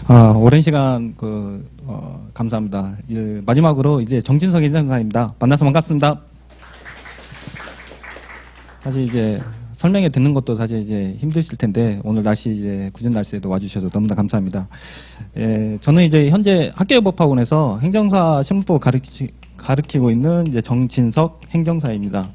오랜 시간 감사합니다. 마지막으로 이제 정진석 인사입니다. 만나서 반갑습니다. 사실 이제 설명회 듣는 것도 사실 이제 힘드실 텐데 오늘 날씨 이제 굳은 날씨에도 와주셔서 너무나 감사합니다. 저는 이제 현재 학교협업학원에서 행정사 실무법 가르치고 있는 이제 정진석 행정사입니다.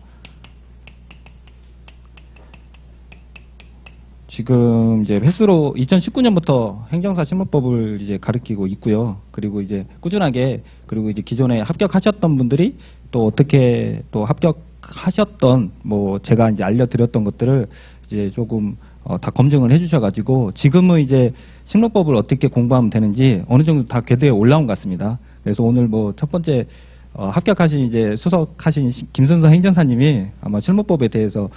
지금 이제 횟수로 2019년부터 행정사 실무법을 이제 가르치고 있고요. 그리고 이제 꾸준하게 그리고 이제 기존에 합격하셨던 분들이 또 어떻게 또 합격하셨던 뭐 제가 이제 알려드렸던 것들을 이제 조금 다 검증을 해주셔가지고 지금은 이제 실무법을 어떻게 공부하면 되는지 어느 정도 다 궤도에 올라온 것 같습니다. 그래서 오늘 뭐 첫 번째 합격하신 이제 수석하신 김순서 행정사님이 아마 실무법에 대해서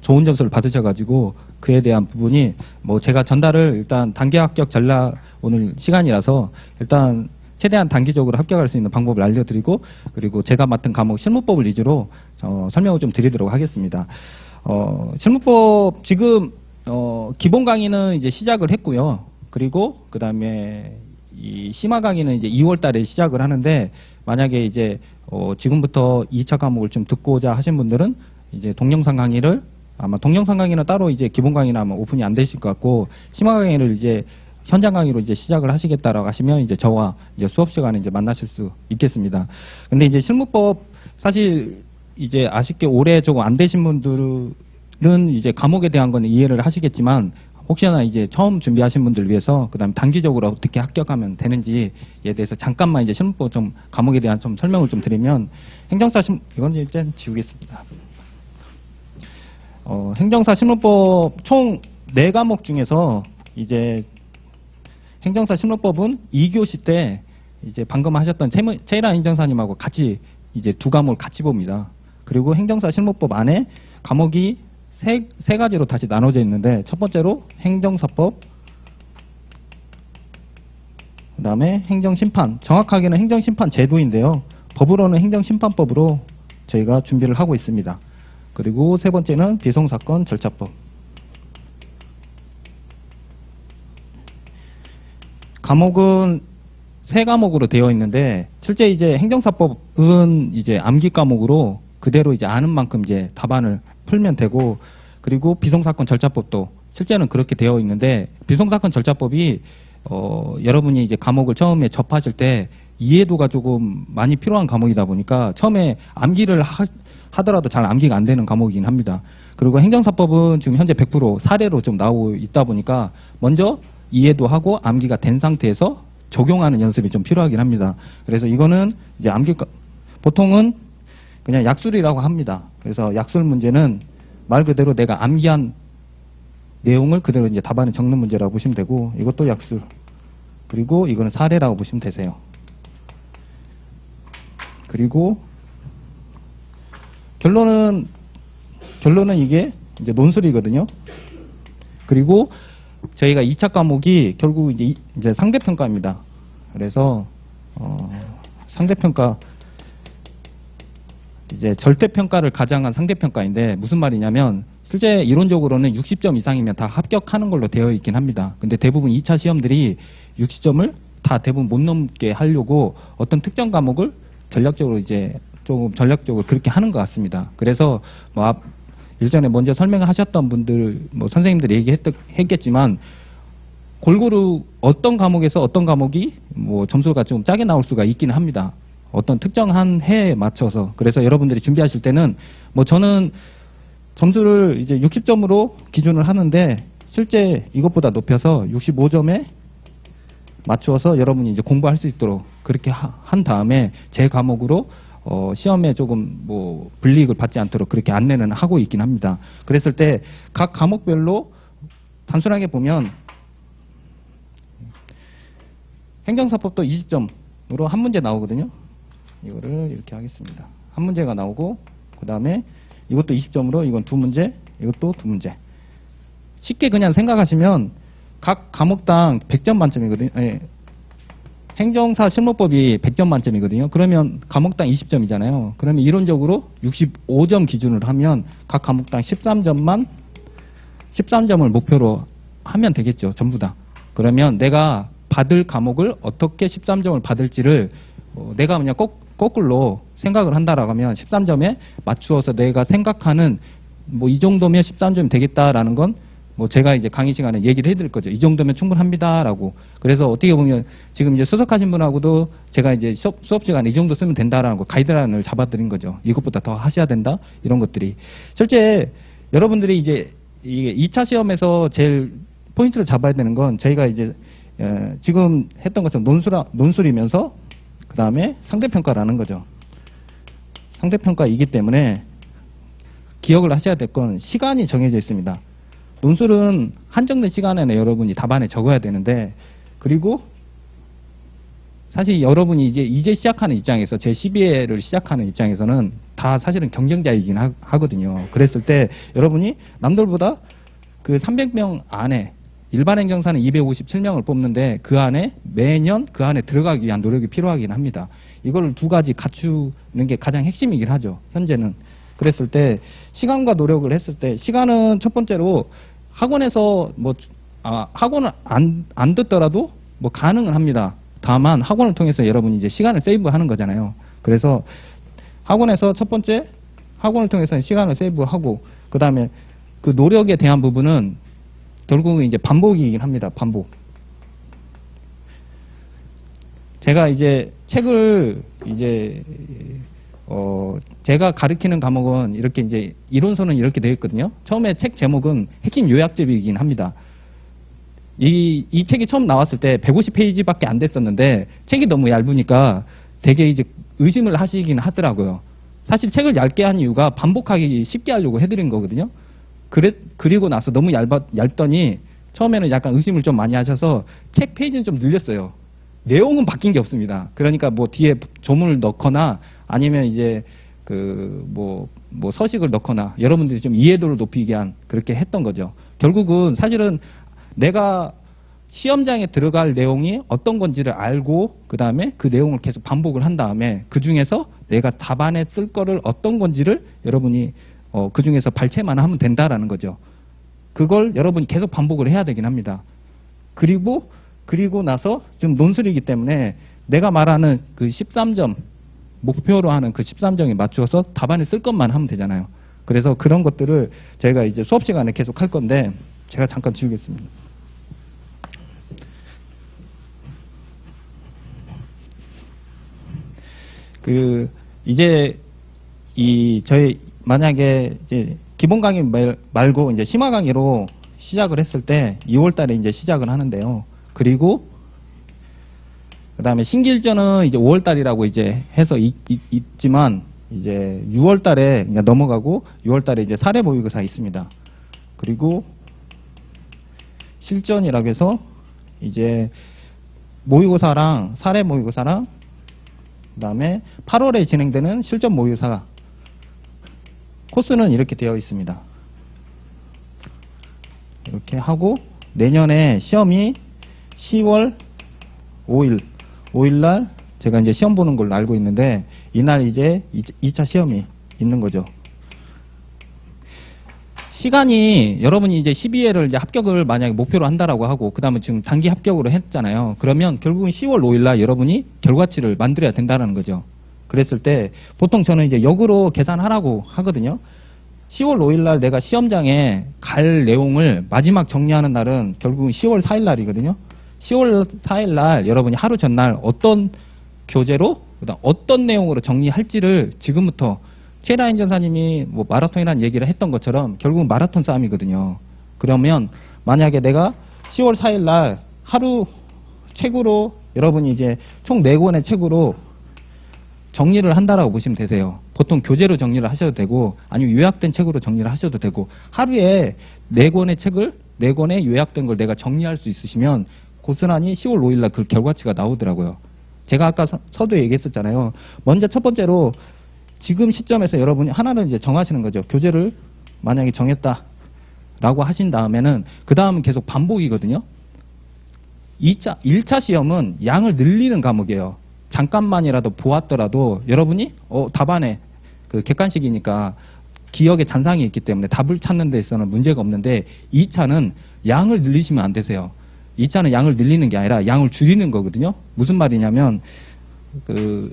좋은 점수를 받으셔가지고 그에 대한 부분이 뭐 제가 전달을 일단 단기 합격 전략 오늘 시간이라서 일단 최대한 단기적으로 합격할 수 있는 방법을 알려드리고 그리고 제가 맡은 과목 실무법을 위주로 설명을 좀 드리도록 하겠습니다. 실무법 지금 기본 강의는 이제 시작을 했고요. 그리고 그 다음에 이 심화 강의는 이제 2월 달에 시작을 하는데 만약에 이제 지금부터 2차 과목을 좀 듣고자 하신 분들은 이제 동영상 강의를 아마 동영상 강의는 따로 이제 기본 강의는 아마 오픈이 안 되실 것 같고 심화 강의를 이제 현장 강의로 이제 시작을 하시겠다라고 하시면 이제 저와 이제 수업 시간에 이제 만나실 수 있겠습니다. 근데 이제 실무법 사실 이제 아쉽게 올해 조금 안 되신 분들은 이제 과목에 대한 거는 이해를 하시겠지만 혹시나 이제 처음 준비하신 분들 위해서 그다음에 단기적으로 어떻게 합격하면 되는지에 대해서 잠깐만 이제 실무법 좀 과목에 대한 좀 설명을 좀 드리면 행정사 이건 일단 지우겠습니다. 행정사 실무법 총 4과목 중에서 이제 행정사 실무법은 2교시 때 이제 방금 하셨던 최일환 행정사님하고 같이 이제 2과목을 같이 봅니다. 그리고 행정사 실무법 안에 과목이 세 가지로 다시 나눠져 있는데 첫 번째로 행정사법, 그 다음에 행정심판, 정확하게는 행정심판 제도인데요. 법으로는 행정심판법으로 저희가 준비를 하고 있습니다. 그리고 세 번째는 비송사건 절차법. 과목은 3과목으로 되어 있는데 실제 이제 행정사법은 이제 암기 과목으로 그대로 이제 아는 만큼 이제 답안을 풀면 되고 그리고 비송사건 절차법도 실제는 그렇게 되어 있는데 비송사건 절차법이 여러분이 이제 과목을 처음에 접하실 때 이해도가 조금 많이 필요한 과목이다 보니까 처음에 암기를 하더라도 잘 암기가 안 되는 과목이긴 합니다. 그리고 행정사법은 지금 현재 100% 사례로 좀 나오고 있다 보니까 먼저 이해도 하고 암기가 된 상태에서 적용하는 연습이 좀 필요하긴 합니다. 그래서 이거는 이제 보통은 그냥 약술이라고 합니다. 그래서 약술 문제는 말 그대로 내가 암기한 내용을 그대로 이제 답안에 적는 문제라고 보시면 되고 이것도 약술. 그리고 이거는 사례라고 보시면 되세요. 그리고 결론은 이게 이제 논술이거든요. 그리고 저희가 2차 과목이 결국 이제 상대평가입니다. 그래서 상대평가 이제 절대평가를 가장한 상대평가인데 무슨 말이냐면 실제 이론적으로는 60점 이상이면 다 합격하는 걸로 되어 있긴 합니다. 근데 대부분 2차 시험들이 60점을 다 대부분 못 넘게 하려고 어떤 특정 과목을 전략적으로 이제 조금 전략적으로 그렇게 하는 것 같습니다. 그래서 뭐 일전에 먼저 설명하셨던 분들 뭐 선생님들이 얘기했겠지만 골고루 어떤 과목에서 어떤 과목이 뭐 점수가 좀 짜게 나올 수가 있기는 합니다. 어떤 특정한 해에 맞춰서. 그래서 여러분들이 준비하실 때는 뭐 저는 점수를 이제 60점으로 기준을 하는데 실제 이것보다 높여서 65점에 맞추어서 여러분이 이제 공부할 수 있도록 그렇게 한 다음에 제 과목으로 시험에 조금 뭐 불이익을 받지 않도록 그렇게 안내는 하고 있긴 합니다. 그랬을 때 각 과목별로 단순하게 보면 행정사법도 20점으로 한 문제 나오거든요. 이거를 이렇게 하겠습니다. 한 문제가 나오고 그 다음에 이것도 20점으로 이건 2문제, 이것도 2문제. 쉽게 그냥 생각하시면 각 과목당 100점 만점이거든요. 예. 행정사 실무법이 100점 만점이거든요. 그러면 과목당 20점이잖아요. 그러면 이론적으로 65점 기준으로 하면 각 과목당 13점을 목표로 하면 되겠죠. 전부 다. 그러면 내가 받을 과목을 어떻게 13점을 받을지를 내가 그냥 거꾸로 생각을 한다라고 하면 13점에 맞추어서 내가 생각하는 뭐 이 정도면 13점이 되겠다라는 건 뭐 제가 이제 강의 시간에 얘기를 해드릴 거죠. 이 정도면 충분합니다라고. 그래서 어떻게 보면 지금 이제 수석하신 분하고도 제가 이제 수업 시간에 이 정도 쓰면 된다라는 거 가이드라인을 잡아드린 거죠. 이것보다 더 하셔야 된다 이런 것들이. 실제 여러분들이 이제 이게 2차 시험에서 제일 포인트를 잡아야 되는 건 저희가 이제 지금 했던 것처럼 논술이면서 그 다음에 상대평가라는 거죠. 상대평가이기 때문에 기억을 하셔야 될 건 시간이 정해져 있습니다. 논술은 한정된 시간 안에 여러분이 답안에 적어야 되는데, 그리고 사실 여러분이 이제 시작하는 입장에서 제 12회를 시작하는 입장에서는 다 사실은 경쟁자이긴 하거든요. 그랬을 때 여러분이 남들보다 그 300명 안에 일반 행정사는 257명을 뽑는데 그 안에 매년 그 안에 들어가기 위한 노력이 필요하긴 합니다. 이걸 두 가지 갖추는 게 가장 핵심이긴 하죠. 현재는. 그랬을 때 시간과 노력을 했을 때 시간은 첫 번째로 학원에서 학원을 안 듣더라도 뭐 가능은 합니다. 다만 학원을 통해서 여러분이 이제 시간을 세이브하는 거잖아요. 그래서 학원에서 첫 번째 학원을 통해서 시간을 세이브하고 그 다음에 그 노력에 대한 부분은 결국은 이제 반복이긴 합니다. 반복. 제가 이제 책을 이제 제가 가르치는 과목은 이렇게 이제 이론서는 이렇게 되어 있거든요. 처음에 책 제목은 핵심 요약집이긴 합니다. 이 책이 처음 나왔을 때 150페이지밖에 안 됐었는데 책이 너무 얇으니까 되게 이제 의심을 하시긴 하더라고요. 사실 책을 얇게 한 이유가 반복하기 쉽게 하려고 해드린 거거든요. 그리고 나서 너무 얇더니 처음에는 약간 의심을 좀 많이 하셔서 책 페이지는 좀 늘렸어요. 내용은 바뀐 게 없습니다. 그러니까 뭐 뒤에 조문을 넣거나 아니면 이제 뭐 서식을 넣거나 여러분들이 좀 이해도를 높이게 한 그렇게 했던 거죠. 결국은 사실은 내가 시험장에 들어갈 내용이 어떤 건지를 알고 그 다음에 그 내용을 계속 반복을 한 다음에 그 중에서 내가 답안에 쓸 거를 어떤 건지를 여러분이 그 중에서 발췌만 하면 된다라는 거죠. 그걸 여러분이 계속 반복을 해야 되긴 합니다. 그리고 나서 지금 논술이기 때문에 내가 말하는 그 13점, 목표로 하는 그 13점에 맞추어서 답안에 쓸 것만 하면 되잖아요. 그래서 그런 것들을 저희가 이제 수업 시간에 계속 할 건데 제가 잠깐 지우겠습니다. 이제 저희 만약에 이제 기본 강의 말고 이제 심화 강의로 시작을 했을 때 2월 달에 이제 시작을 하는데요. 그리고 그다음에 신길전은 이제 5월 달이라고 이제 해서 있지만 이제 6월 달에 넘어가고 6월 달에 이제 사례 모의고사 있습니다. 그리고 실전이라고 해서 이제 모의고사랑 사례 모의고사랑 그다음에 8월에 진행되는 실전 모의고사 코스는 이렇게 되어 있습니다. 이렇게 하고 내년에 시험이 10월 5일 날 제가 이제 시험 보는 걸로 알고 있는데 이날 이제 2차 시험이 있는 거죠. 시간이 여러분이 이제 12회를 이제 합격을 만약에 목표로 한다라고 하고 그다음에 지금 단기 합격으로 했잖아요. 그러면 결국은 10월 5일 날 여러분이 결과치를 만들어야 된다는 거죠. 그랬을 때 보통 저는 이제 역으로 계산하라고 하거든요. 10월 5일 날 내가 시험장에 갈 내용을 마지막 정리하는 날은 결국은 10월 4일 날이거든요. 10월 4일 날 여러분이 하루 전날 어떤 교재로 그다음 어떤 내용으로 정리할지를 지금부터 최라인 전사님이 뭐 마라톤이라는 얘기를 했던 것처럼 결국은 마라톤 싸움이거든요. 그러면 만약에 내가 10월 4일 날 하루 책으로 여러분이 이제 총 4권의 책으로 정리를 한다라고 보시면 되세요. 보통 교재로 정리를 하셔도 되고 아니면 요약된 책으로 정리를 하셔도 되고 하루에 4권의 책을 4권의 요약된 걸 내가 정리할 수 있으시면 고스란히 10월 5일 날 그 결과치가 나오더라고요. 제가 아까 서두에 얘기했었잖아요. 먼저 첫 번째로 지금 시점에서 여러분이 하나는 이제 정하시는 거죠. 교재를 만약에 정했다라고 하신 다음에는 그 다음은 계속 반복이거든요. 1차 시험은 양을 늘리는 과목이에요. 잠깐만이라도 보았더라도 여러분이 답안에 그 객관식이니까 기억에 잔상이 있기 때문에 답을 찾는 데 있어서는 문제가 없는데 2차는 양을 늘리시면 안 되세요. 2차는 양을 늘리는 게 아니라 양을 줄이는 거거든요. 무슨 말이냐면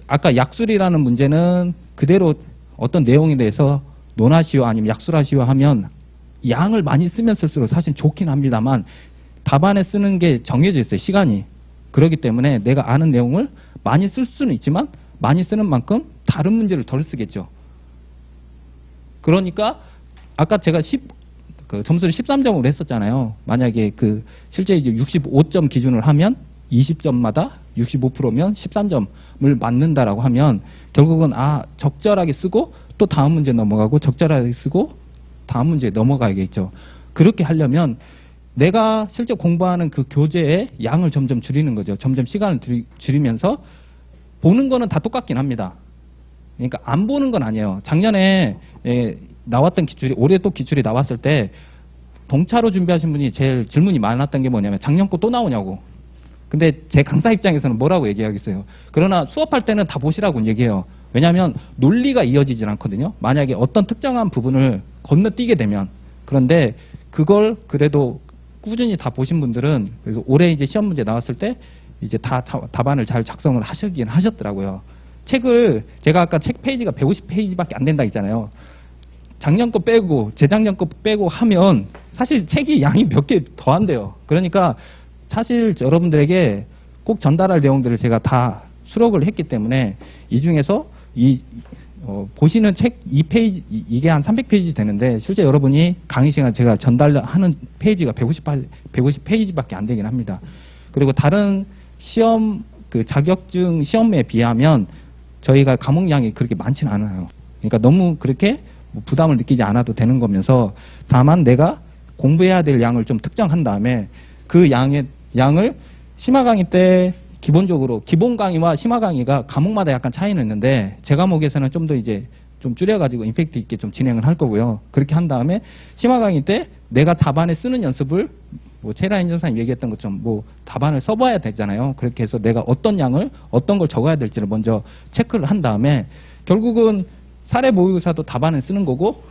아까 약술이라는 문제는 그대로 어떤 내용에 대해서 논하시오 아니면 약술하시오 하면 양을 많이 쓰면 쓸수록 사실 좋긴 합니다만 답안에 쓰는 게 정해져 있어요. 시간이. 그렇기 때문에 내가 아는 내용을 많이 쓸 수는 있지만 많이 쓰는 만큼 다른 문제를 덜 쓰겠죠. 그러니까 아까 제가 점수를 13점으로 했었잖아요. 만약에 실제 이제 65점 기준을 하면 20점마다 65%면 13점을 맞는다라고 하면 결국은 적절하게 쓰고 또 다음 문제 넘어가고 적절하게 쓰고 다음 문제에 넘어가야겠죠. 그렇게 하려면 내가 실제 공부하는 그 교재의 양을 점점 줄이는 거죠. 점점 시간을 줄이면서 보는 거는 다 똑같긴 합니다. 그러니까 안 보는 건 아니에요. 작년에 나왔던 기출이 올해 또 기출이 나왔을 때 동차로 준비하신 분이 제일 질문이 많았던 게 뭐냐면 작년 거 또 나오냐고. 근데 제 강사 입장에서는 뭐라고 얘기하겠어요. 그러나 수업할 때는 다 보시라고 얘기해요. 왜냐하면 논리가 이어지질 않거든요. 만약에 어떤 특정한 부분을 건너뛰게 되면. 그런데 그걸 그래도 꾸준히 다 보신 분들은 그래서 올해 이제 시험 문제 나왔을 때 이제 다 답안을 잘 작성을 하시긴 하셨더라고요. 책을 제가 아까 책 페이지가 150페이지밖에 안 된다 했잖아요. 작년 거 빼고 재작년 거 빼고 하면 사실 책이 양이 몇 개 더 안 돼요. 그러니까 사실 여러분들에게 꼭 전달할 내용들을 제가 다 수록을 했기 때문에 이 중에서 보시는 책 2페이지 이게 한 300페이지 되는데 실제 여러분이 강의 시간 제가 전달하는 페이지가 150페이지밖에 안 되긴 합니다. 그리고 다른 시험 자격증 시험에 비하면 저희가 과목량이 그렇게 많지는 않아요. 그러니까 너무 그렇게 부담을 느끼지 않아도 되는 거면서 다만 내가 공부해야 될 양을 좀 특정한 다음에 그 양을 심화 강의 때 기본적으로 기본 강의와 심화 강의가 과목마다 약간 차이는 있는데 제 과목에서는 좀 더 이제 좀 줄여가지고 임팩트 있게 좀 진행을 할 거고요. 그렇게 한 다음에 심화 강의 때 내가 답안에 쓰는 연습을 최라인 전사님 얘기했던 것처럼 답안을 써봐야 되잖아요. 그렇게 해서 내가 어떤 양을 어떤 걸 적어야 될지를 먼저 체크를 한 다음에 결국은 사례 모의고사도 답안에 쓰는 거고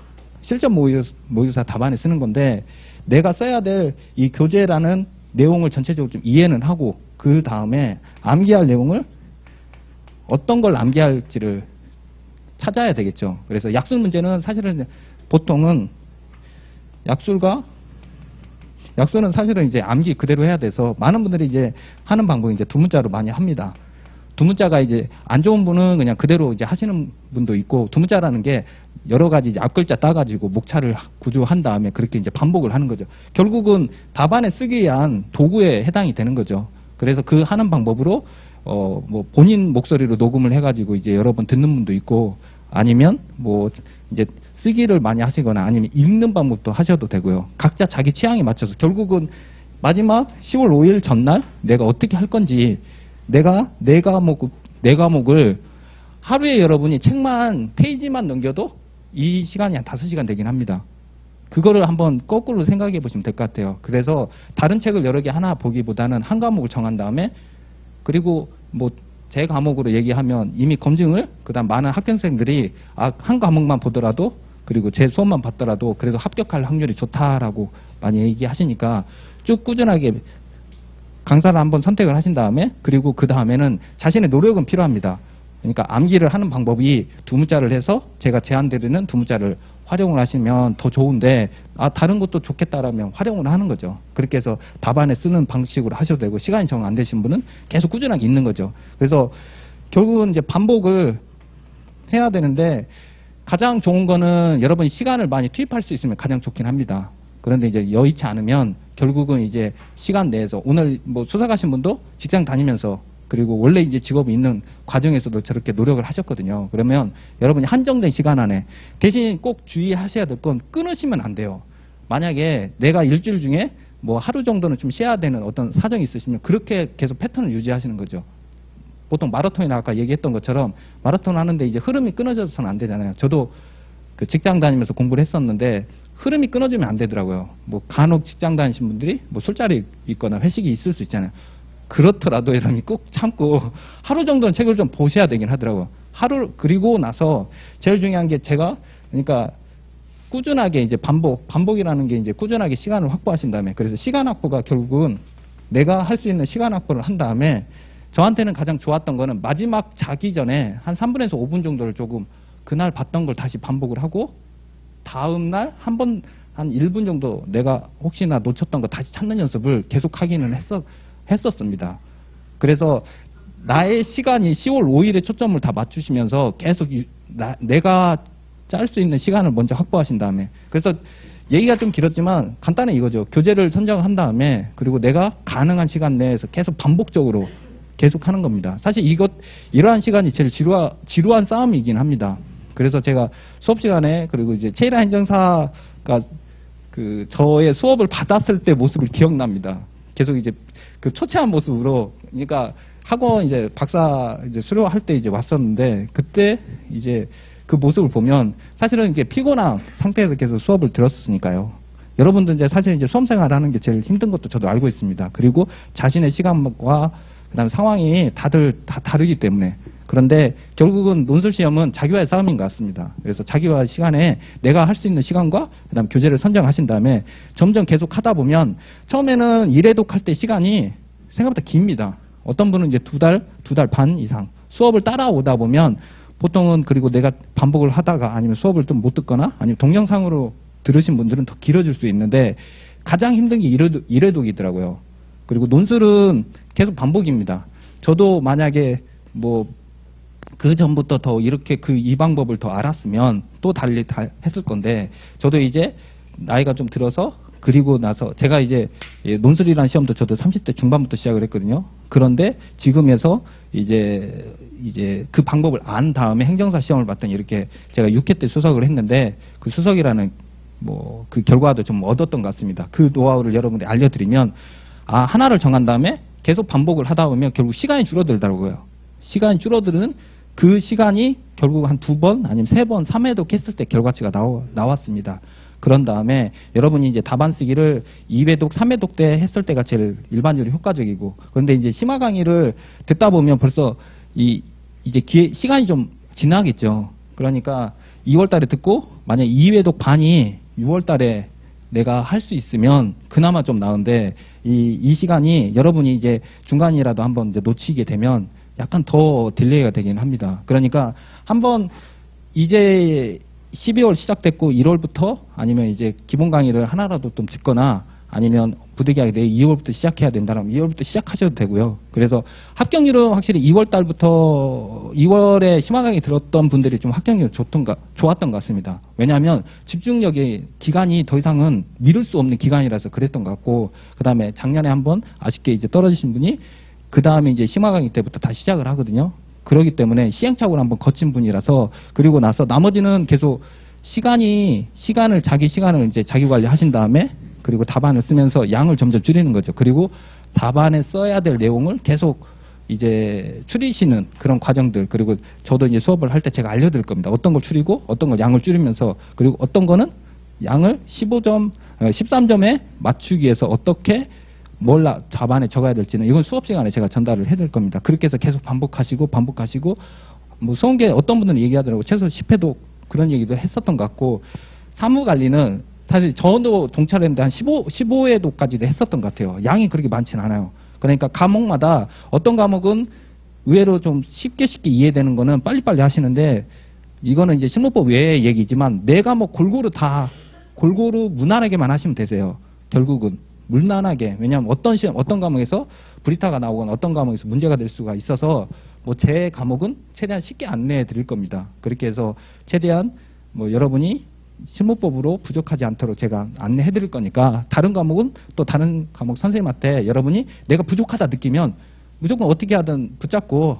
실전 모의고사 답안에 쓰는 건데 내가 써야 될 이 교재라는 내용을 전체적으로 좀 이해는 하고 그 다음에 암기할 내용을 어떤 걸 암기할지를 찾아야 되겠죠. 그래서 약술 문제는 사실은 보통은 약술은 사실은 이제 암기 그대로 해야 돼서 많은 분들이 이제 하는 방법이 이제 두 문자로 많이 합니다. 두 문자가 이제 안 좋은 분은 그냥 그대로 이제 하시는 분도 있고 두 문자라는 게 여러 가지 이제 앞글자 따가지고 목차를 구조한 다음에 그렇게 이제 반복을 하는 거죠. 결국은 답안에 쓰기 위한 도구에 해당이 되는 거죠. 그래서 그 하는 방법으로 본인 목소리로 녹음을 해가지고 이제 여러 번 듣는 분도 있고 아니면 이제 쓰기를 많이 하시거나 아니면 읽는 방법도 하셔도 되고요. 각자 자기 취향에 맞춰서 결국은 마지막 10월 5일 전날 내가 어떻게 할 건지 내 과목을 하루에 여러분이 책만 페이지만 넘겨도 이 시간이 한 5시간 되긴 합니다. 그거를 한번 거꾸로 생각해 보시면 될 것 같아요. 그래서 다른 책을 여러 개 하나 보기보다는 한 과목을 정한 다음에 그리고 제 과목으로 얘기하면 이미 검증을 그다음 많은 학생들이 한 과목만 보더라도 그리고 제 수업만 봤더라도 그래도 합격할 확률이 좋다라고 많이 얘기하시니까 쭉 꾸준하게 강사를 한번 선택을 하신 다음에 그리고 그 다음에는 자신의 노력은 필요합니다. 그러니까 암기를 하는 방법이 두 문자를 해서 제가 제안드리는 두 문자를 활용을 하시면 더 좋은데 다른 것도 좋겠다라면 활용을 하는 거죠. 그렇게 해서 답안에 쓰는 방식으로 하셔도 되고 시간이 정 안 되신 분은 계속 꾸준하게 읽는 거죠. 그래서 결국은 이제 반복을 해야 되는데 가장 좋은 거는 여러분이 시간을 많이 투입할 수 있으면 가장 좋긴 합니다. 그런데 이제 여의치 않으면 결국은 이제 시간 내에서 오늘 수사 가신 분도 직장 다니면서 그리고 원래 이제 직업이 있는 과정에서도 저렇게 노력을 하셨거든요. 그러면 여러분이 한정된 시간 안에 대신 꼭 주의하셔야 될 건 끊으시면 안 돼요. 만약에 내가 일주일 중에 하루 정도는 좀 쉬어야 되는 어떤 사정이 있으시면 그렇게 계속 패턴을 유지하시는 거죠. 보통 마라톤이나 아까 얘기했던 것처럼 마라톤 하는데 이제 흐름이 끊어져서는 안 되잖아요. 저도 직장 다니면서 공부를 했었는데 흐름이 끊어지면 안 되더라고요. 간혹 직장 다니신 분들이 술자리 있거나 회식이 있을 수 있잖아요. 그렇더라도 여러분이 꼭 참고 하루 정도는 책을 좀 보셔야 되긴 하더라고요. 그리고 나서 제일 중요한 게 그러니까 꾸준하게 이제 반복이라는 게 이제 꾸준하게 시간을 확보하신 다음에 그래서 시간 확보가 결국은 내가 할 수 있는 시간 확보를 한 다음에 저한테는 가장 좋았던 거는 마지막 자기 전에 한 3분에서 5분 정도를 조금 그날 봤던 걸 다시 반복을 하고 다음날 한 번 한 1분 정도 내가 혹시나 놓쳤던 거 다시 찾는 연습을 계속 하기는 했었습니다. 그래서 나의 시간이 10월 5일에 초점을 다 맞추시면서 계속 내가 짤 수 있는 시간을 먼저 확보하신 다음에, 그래서 얘기가 좀 길었지만 간단히 이거죠. 교재를 선정한 다음에 그리고 내가 가능한 시간 내에서 계속 반복적으로 계속 하는 겁니다. 사실 이러한 시간이 제일 지루한 싸움이긴 합니다. 그래서 제가 수업 시간에 그리고 이제 최일화 행정사가 그 저의 수업을 받았을 때 모습을 기억납니다. 계속 이제 그 초췌한 모습으로, 그러니까 학원 이제 박사 이제 수료할 때 이제 왔었는데 그때 이제 그 모습을 보면 사실은 이게 피곤한 상태에서 계속 수업을 들었으니까요. 여러분들 이제 사실 이제 수험 생활하는 게 제일 힘든 것도 저도 알고 있습니다. 그리고 자신의 시간과 그다음에 상황이 다들 다 다르기 때문에. 그런데 결국은 논술 시험은 자기와의 싸움인 것 같습니다. 그래서 자기와 시간에 내가 할 수 있는 시간과 그다음에 교재를 선정하신 다음에 점점 계속 하다 보면 처음에는 1회독 할 때 시간이 생각보다 깁니다. 어떤 분은 이제 두 달 반 이상 수업을 따라오다 보면 보통은, 그리고 내가 반복을 하다가 아니면 수업을 좀 못 듣거나 아니면 동영상으로 들으신 분들은 더 길어질 수 있는데 가장 힘든 게 1회독이더라고요. 그리고 논술은 계속 반복입니다. 저도 만약에 뭐 그 전부터 더 이렇게 이 방법을 더 알았으면 또 달리 다 했을 건데, 저도 이제 나이가 좀 들어서 그리고 나서 제가 이제 논술이라는 시험도 저도 30대 중반부터 시작을 했거든요. 그런데 지금에서 이제 그 방법을 안 다음에 행정사 시험을 봤더니 이렇게 제가 6회 때 수석을 했는데 그 수석이라는 뭐 그 결과도 좀 얻었던 것 같습니다. 그 노하우를 여러분들 알려드리면, 하나를 정한 다음에 계속 반복을 하다 보면 결국 시간이 줄어들더라고요. 시간이 줄어드는 그 시간이 결국 한 2번 아니면 3번, 3회독 했을 때 결과치가 나왔습니다. 그런 다음에 여러분이 이제 답안 쓰기를 2회독, 3회독 때 했을 때가 제일 일반적으로 효과적이고, 그런데 이제 심화 강의를 듣다 보면 벌써 이제 시간이 좀 지나겠죠. 그러니까 2월 달에 듣고 만약 2회독 반이 6월 달에 내가 할 수 있으면 그나마 좀 나은데 이 시간이 여러분이 이제 중간이라도 한번 이제 놓치게 되면 약간 더 딜레이가 되긴 합니다. 그러니까 한번 이제 12월 시작됐고 1월부터 아니면 이제 기본 강의를 하나라도 좀 듣거나 아니면 부득이하게 내일 2월부터 시작해야 된다면 2월부터 시작하셔도 되고요. 그래서 합격률은 확실히 2월 달부터 2월에 심화 강의 들었던 분들이 좀 합격률이 좋았던 것 같습니다. 왜냐하면 집중력의 기간이 더 이상은 미룰 수 없는 기간이라서 그랬던 것 같고, 그 다음에 작년에 한번 아쉽게 이제 떨어지신 분이 그 다음에 이제 심화 강의 때부터 다시 시작을 하거든요. 그렇기 때문에 시행착오를 한번 거친 분이라서, 그리고 나서 나머지는 계속 자기 시간을 이제 자기 관리하신 다음에 그리고 답안을 쓰면서 양을 점점 줄이는 거죠. 그리고 답안에 써야 될 내용을 계속 이제 줄이시는 그런 과정들, 그리고 저도 이제 수업을 할 때 제가 알려드릴 겁니다. 어떤 걸 줄이고 어떤 걸 양을 줄이면서, 그리고 어떤 거는 양을 13점에 맞추기 위해서 어떻게 뭘 답안에 적어야 될지는 이건 수업 시간에 제가 전달을 해드릴 겁니다. 그렇게 해서 계속 반복하시고 뭐 수험계 어떤 분들은 얘기하더라고요. 최소 10회도 그런 얘기도 했었던 것 같고, 사무관리는 사실 저도 동찰했는데 한 15회도까지도 했었던 것 같아요. 양이 그렇게 많지는 않아요. 그러니까 과목마다 어떤 과목은 의외로 좀 쉽게 이해되는 거는 빨리빨리 하시는데, 이거는 이제 실무법 외의 얘기지만 네 과목 골고루 무난하게만 하시면 되세요. 결국은 무난하게. 왜냐하면 어떤 과목에서 브리타가 나오거나 어떤 과목에서 문제가 될 수가 있어서 뭐 제 과목은 최대한 쉽게 안내해 드릴 겁니다. 그렇게 해서 최대한 뭐 여러분이 실무법으로 부족하지 않도록 제가 안내해 드릴 거니까, 다른 과목은 또 다른 과목 선생님한테 여러분이 내가 부족하다 느끼면 무조건 어떻게 하든 붙잡고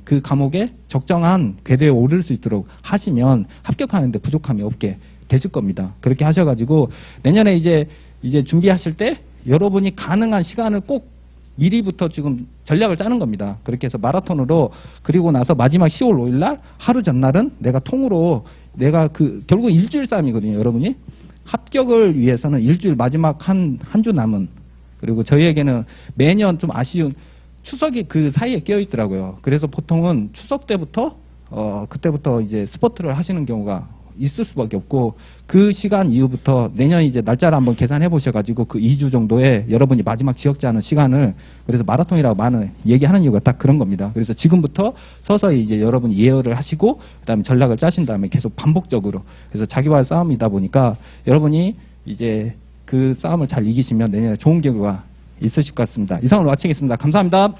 그 과목에 적정한 궤도에 오를 수 있도록 하시면 합격하는데 부족함이 없게 되실 겁니다. 그렇게 하셔가지고 내년에 이제 준비하실 때 여러분이 가능한 시간을 꼭 미리부터 지금 전략을 짜는 겁니다. 그렇게 해서 마라톤으로, 그리고 나서 마지막 10월 5일 날 하루 전날은 내가 통으로 결국 일주일 싸움이거든요. 여러분이 합격을 위해서는 일주일 마지막 한 주 남은, 그리고 저희에게는 매년 좀 아쉬운 추석이 그 사이에 끼어 있더라고요. 그래서 보통은 추석 때부터 그때부터 이제 스포트를 하시는 경우가 있을 수밖에 없고 그 시간 이후부터 내년 이제 날짜를 한번 계산해 보셔가지고 그 2주 정도에 여러분이 마지막 지역제하는 시간을 그래서 마라톤이라고 많은 얘기하는 이유가 딱 그런 겁니다. 그래서 지금부터 서서히 이제 여러분이 예열을 하시고 그다음에 전략을 짜신 다음에 계속 반복적으로 그래서 자기와의 싸움이다 보니까 여러분이 이제 그 싸움을 잘 이기시면 내년에 좋은 결과 있으실 것 같습니다. 이상으로 마치겠습니다. 감사합니다.